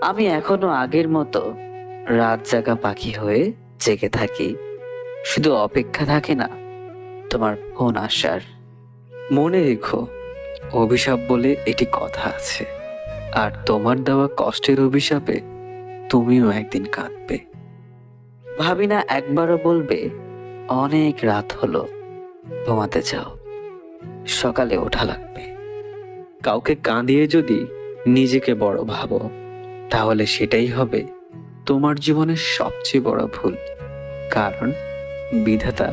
আমি এখনো আগের মতো রাত জাগা পাখি হয়ে জেগে থাকি। শুধু অপেক্ষা থাকে না তোমার ফোন আসার। মনে রেখো, অভিশাপ বলে এটি কথা আছে, আর তোমার দেওয়া কষ্টের অভিশাপে তুমিও একদিন কাঁদবে। ভাবি না একবারও বলবে অনেক রাত হলো, ঘুমাতে যাও, সকালে ওঠা লাগবে। কাউকে কাঁদিয়ে যদি নিজেকে বড় ভাবো, তাহলে সেটাই হবে তোমার জীবনের সবচেয়ে বড় ভুল। কারণ বিধাতা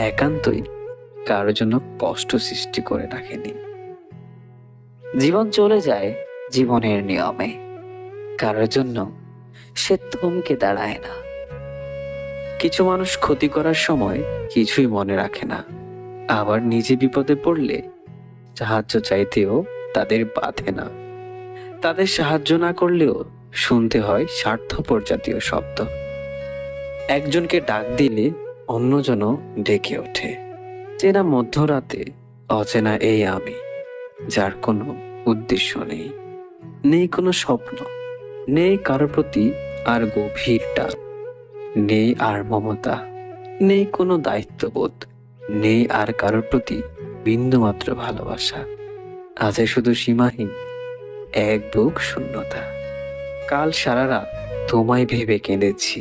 একান্তই কারোর জন্য কষ্ট সৃষ্টি করে রাখেনি। জীবন চলে যায় জীবনের নিয়মে, কারোর জন্য সে থমকে দাঁড়ায় না। কিছু মানুষ ক্ষতি করার সময় কিছুই মনে রাখে না, আবার নিজে বিপদে পড়লে সাহায্য চাইতেও তাদের বাধে না। তাদের সাহায্য না করলেও শুনতে হয় স্বার্থপর জাতীয় শব্দ। একজনকে ডাক দিলে অন্যজনও ডেকে ওঠে। চেনা মধ্যরাতে অচেনা এই আমি, যার কোনো উদ্দেশ্য নেই, নেই কোনো স্বপ্ন, নেই কারো প্রতি আর গভীর টান, নেই আর মমতা, নেই কোনো দায়িত্ববোধ, নেই আর কারোর প্রতি বিন্দুমাত্র ভালোবাসা। আছে শুধু সীমাহীন এক বুক শূন্যতা। কাল সারা রাত তোমায় ভেবে কেঁদেছি,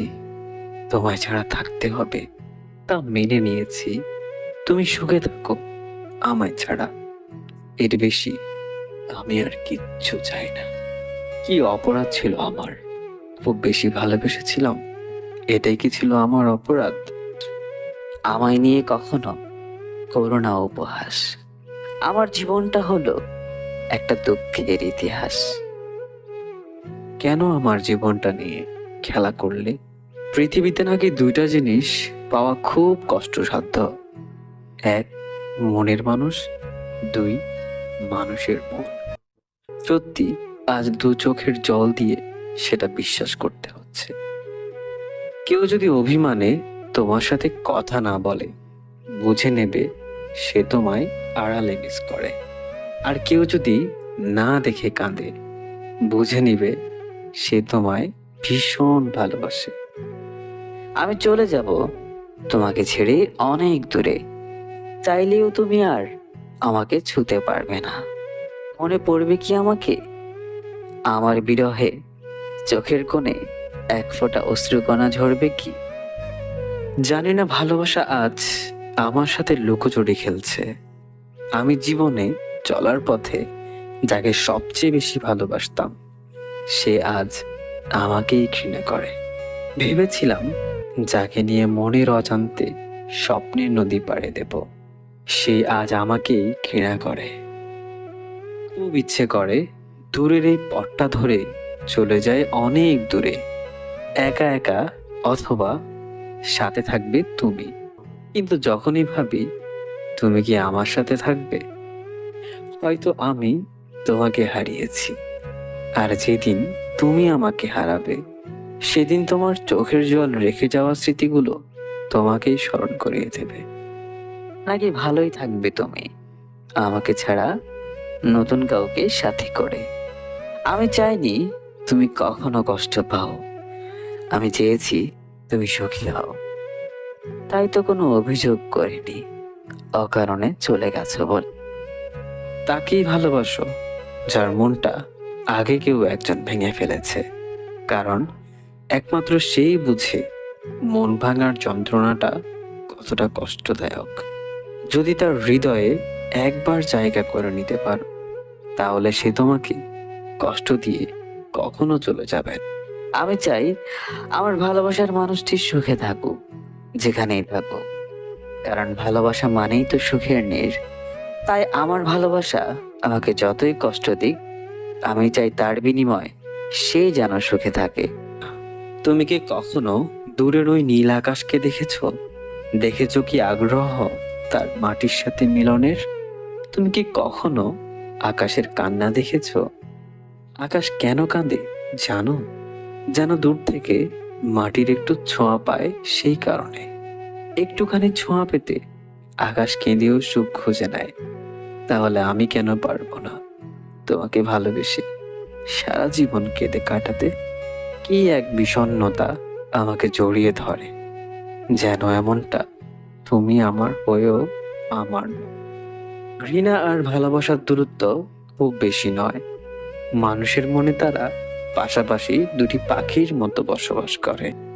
তোমায় ছাড়া থাকতে হবে তা মেনে নিয়েছি। তুমি সুখে থাকো আমায় ছাড়া, এর বেশি আমি আর কিচ্ছু চাই না। কি অপরাধ ছিল আমার? খুব বেশি ভালোবেসেছিলাম, এটাই কি ছিল আমার অপরাধ? আমায় নিয়ে কখনো করো না উপহাস। আমার জীবনটা হলো একটা দুঃখের ইতিহাস। কেন আমার জীবনটা নিয়ে খেলা করলে? পৃথিবীতে নাকি দুইটা জিনিস পাওয়া খুব কষ্টসাধ্য। এক, মনের মানুষ। দুই, মানুষের মন। সত্যি, আজ দু চোখের জল দিয়ে সেটা বিশ্বাস করতে হচ্ছে। কেউ যদি অভিমানে তোমার সাথে কথা না বলে, বুঝে নেবে সে তোমায় আড়ালে মিস করে। আর কেউ যদি না দেখে কাঁদে, বুঝে নিবে সে তোমায় ভীষণ ভালোবাসে। আমি চলে যাব তোমাকে ছেড়ে অনেক দূরে, চাইলেও তুমি আর আমাকে ছুতে পারবে না। মনে পড়বে কি আমাকে? আমার বিরহে চোখের কোণে এক ফোঁটা অশ্রুকণা ঝরবে কি? জানি না ভালোবাসা আজ আমার সাথে লুকোচুরি খেলছে। আমি জীবনে চলার পথে যাকে সবচেয়ে বেশি ভালোবাসতাম, সে আজ আমাকেই ঘৃণা করে। ভেবেছিলাম যাকে নিয়ে মনের অজান্তে স্বপ্নের নদী পাড়ে দেব, সে আজ আমাকেই ঘৃণা করে। খুব ইচ্ছে করে দূরের এই পথটা ধরে চলে যায় অনেক দূরে, একা একা, অথবা সাথে থাকবে তুমি। কিন্তু যখনই ভাবি তুমি কি আমার সাথে থাকবে, হয়তো আমি তোমাকে হারিয়েছি। আর যেদিন তুমি আমাকে হারাবে, সেদিন তোমার চোখের জল রেখে যাওয়া স্মৃতিগুলো তোমাকেই স্মরণ করিয়ে দেবে। নাকি ভালোই থাকবে তুমি আমাকে ছাড়া নতুন কাউকে সাথী করে? আমি চাইনি তুমি কখনো কষ্ট পাও, আমি চেয়েছি তুমি সুখী হও। তাই তো কোনো অভিযোগ করিনি অকারণে চলে গেছো বল। তাকেই ভালোবাসো যার মনটা আগে কেউ একজন ভেঙে ফেলেছে। কারণ একমাত্র সেই বুঝে মন ভাঙার যন্ত্রণাটা কতটা কষ্টদায়ক। যদি তার হৃদয়ে একবার জায়গা করে নিতে পারো, তাহলে সে তোমাকে কষ্ট দিয়ে কখনো চলে যাবে না। আমি চাই আমার ভালোবাসার মানুষটি সুখে থাকুক, যেখানেই থাকুক। কারণ ভালোবাসা মানেই তো সুখের নীড়। তাই আমার ভালোবাসা আমাকে যতই কষ্ট দিক, আমি চাই তার বিনিময়ে সে যেন সুখে থাকে। তুমি কি কখনো দূরের ওই নীল আকাশকে দেখেছো? দেখেছো কি আগ্রহ তার মাটির সাথে মিলনের? তুমি কি কখনো আকাশের কান্না দেখেছো? আকাশ কেন কাঁদে জানো? যেন দূর থেকে মাটির একটু ছোঁয়া পায়, সেই কারণে। একটুখানি ছোঁয়া পেতে আকাশ কেঁদেও সুখ খুঁজে নেয়। তাহলে আমি কেন পারবো না তোমাকে ভালোবেসে সারা জীবন কেঁদে কাটাতে? কি এক বিষণ্ণতা আমাকে জড়িয়ে ধরে, যেন এমনটা তুমি আমার হয়েও আমার নও। ঘৃণা আর ভালোবাসার দূরত্ব খুব বেশি নয়। মানুষের মনে তারা পাশাপাশি দুটি পাখির মতো বসবাস করে।